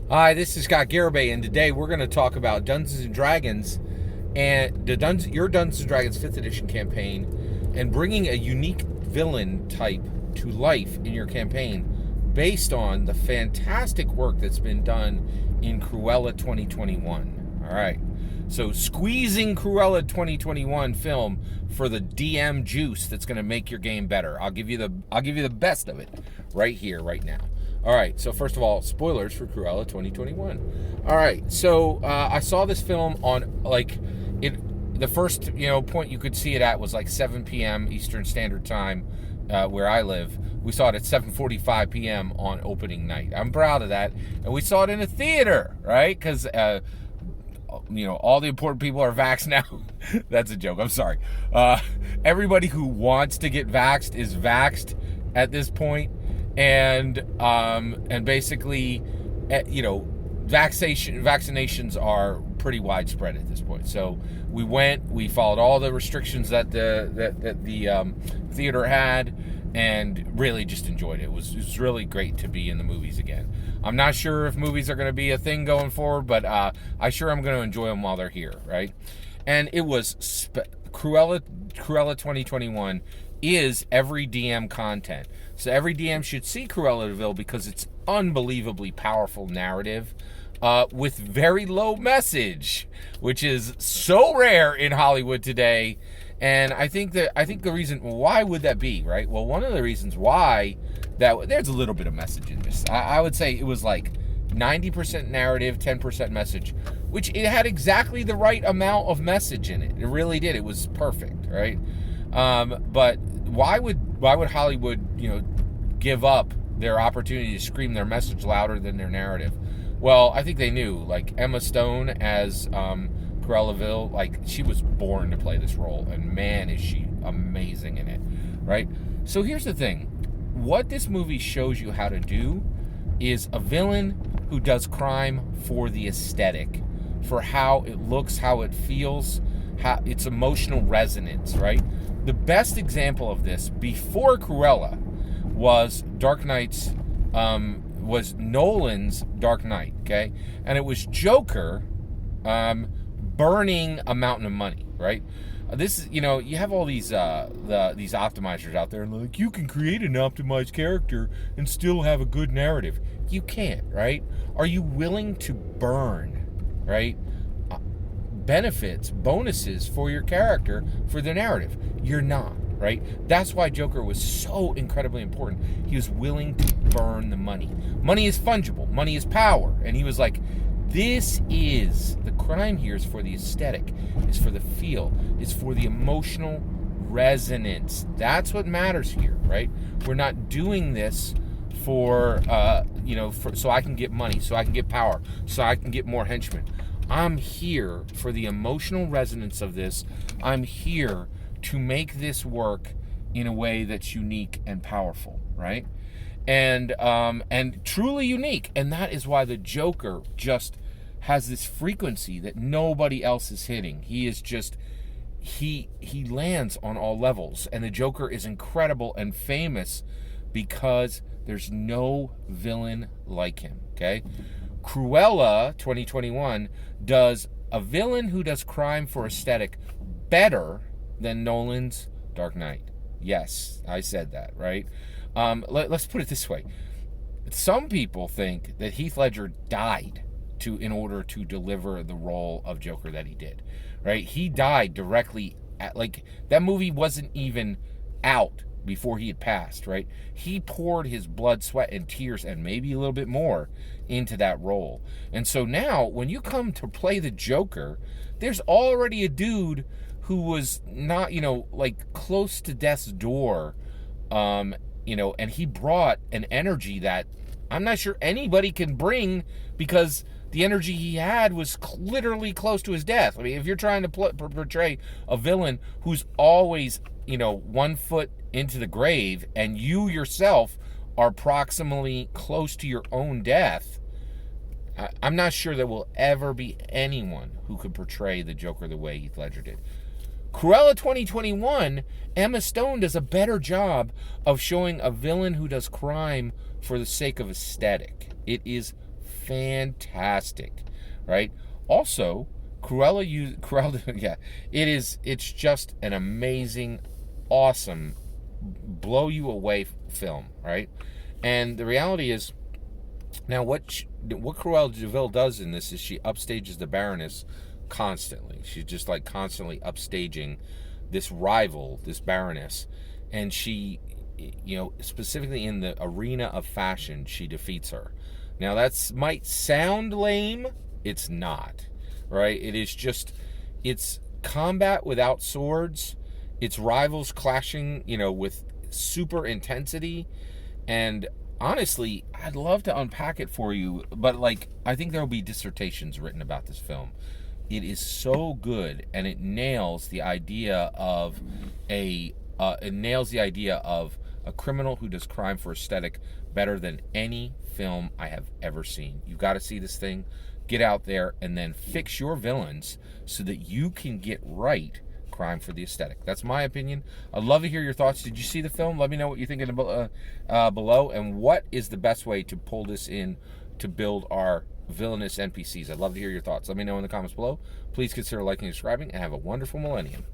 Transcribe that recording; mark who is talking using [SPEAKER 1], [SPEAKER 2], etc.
[SPEAKER 1] Hi, this is Scott Garibay, and today we're going to talk about Dungeons and Dragons and your Dungeons and Dragons 5th edition campaign, and bringing a unique villain type to life in your campaign based on the fantastic work that's been done in Cruella 2021. All right, so squeezing Cruella 2021 film for the DM juice that's going to make your game better. I'll give you the best of it right here, right now. All right, so first of all, spoilers for Cruella 2021. All right, so I saw this film on, the first, point you could see it at was like 7 p.m. Eastern Standard Time, where I live. We saw it at 7:45 p.m. on opening night. I'm proud of that. And we saw it in a theater, right? Because, all the important people are vaxxed now. That's a joke, I'm sorry. Everybody who wants to get vaxxed is vaxxed at this point. And basically, vaccinations are pretty widespread at this point. So we followed all the restrictions that the theater had, and really just enjoyed it. It was really great to be in the movies again. I'm not sure if movies are going to be a thing going forward, but I sure am going to enjoy them while they're here, right? And it was Cruella 2021 is every DM content. So every DM should see Cruella de Vil because it's unbelievably powerful narrative with very low message, which is so rare in Hollywood today. And I think the reason why would that be, right? Well, one of the reasons why there's a little bit of message in this. I would say it was like 90% narrative, 10% message, which it had exactly the right amount of message in it. It really did. It was perfect, right? But why would Hollywood, give up their opportunity to scream their message louder than their narrative? Well, I think they knew, like Emma Stone as Cruella de Vil, like she was born to play this role, and man, is she amazing in it, right? So here's the thing. What this movie shows you how to do is a villain who does crime for the aesthetic, for how it looks, how it feels, how its emotional resonance, right? The best example of this before Cruella was was Nolan's Dark Knight, okay? And it was Joker burning a mountain of money, right? This is, you have all these optimizers out there, and like, you can create an optimized character and still have a good narrative. You can't, right? Are you willing to burn, right? Benefits, bonuses for your character for the narrative? You're not, right? That's why Joker was so incredibly important. He was willing to burn the money. Money is fungible. Money is power. And he was like, this is the crime here is for the aesthetic, is for the feel, is for the emotional resonance. That's what matters here, right? We're not doing this for so I can get money, so I can get power, so I can get more henchmen. I'm here for the emotional resonance of this. I'm here to make this work in a way that's unique and powerful, right? And truly unique. And that is why the Joker just has this frequency that nobody else is hitting. He is just, he lands on all levels. And the Joker is incredible and famous because there's no villain like him, okay? Cruella 2021 does a villain who does crime for aesthetic better than Nolan's Dark Knight. Yes, I said that, right? Let's put it this way. Some people think that Heath Ledger died in order to deliver the role of Joker that he did, right? He died directly that movie wasn't even out before he had passed, right? He poured his blood, sweat, and tears, and maybe a little bit more, into that role. And so now, when you come to play the Joker, there's already a dude who was not, close to death's door, and he brought an energy that I'm not sure anybody can bring, because the energy he had was literally close to his death. I mean, if you're trying to portray a villain who's always, 1 foot into the grave, and you yourself are proximally close to your own death, I'm not sure there will ever be anyone who could portray the Joker the way Heath Ledger did. Cruella 2021, Emma Stone does a better job of showing a villain who does crime for the sake of aesthetic. It is fantastic, right? Also, Cruella, yeah, it's just an amazing, awesome, blow you away film, right? And the reality is, now what Cruella de Vil does in this is she upstages the Baroness constantly. She's just like constantly upstaging this rival, this Baroness, and she, specifically in the arena of fashion, she defeats her. Now that's might sound lame, it's not, right? It's combat without swords. It's rivals clashing, with super intensity. And honestly, I'd love to unpack it for you, but I think there will be dissertations written about this film. It is so good, and it nails the idea of a criminal who does crime for aesthetic better than any film I have ever seen. You've got to see this thing. Get out there and then fix your villains so that you can get right crime for the aesthetic. That's my opinion. I'd love to hear your thoughts. Did you see the film? Let me know what you think below, and what is the best way to pull this in to build our villainous NPCs. I'd love to hear your thoughts. Let me know in the comments below. Please consider liking and subscribing, and have a wonderful millennium.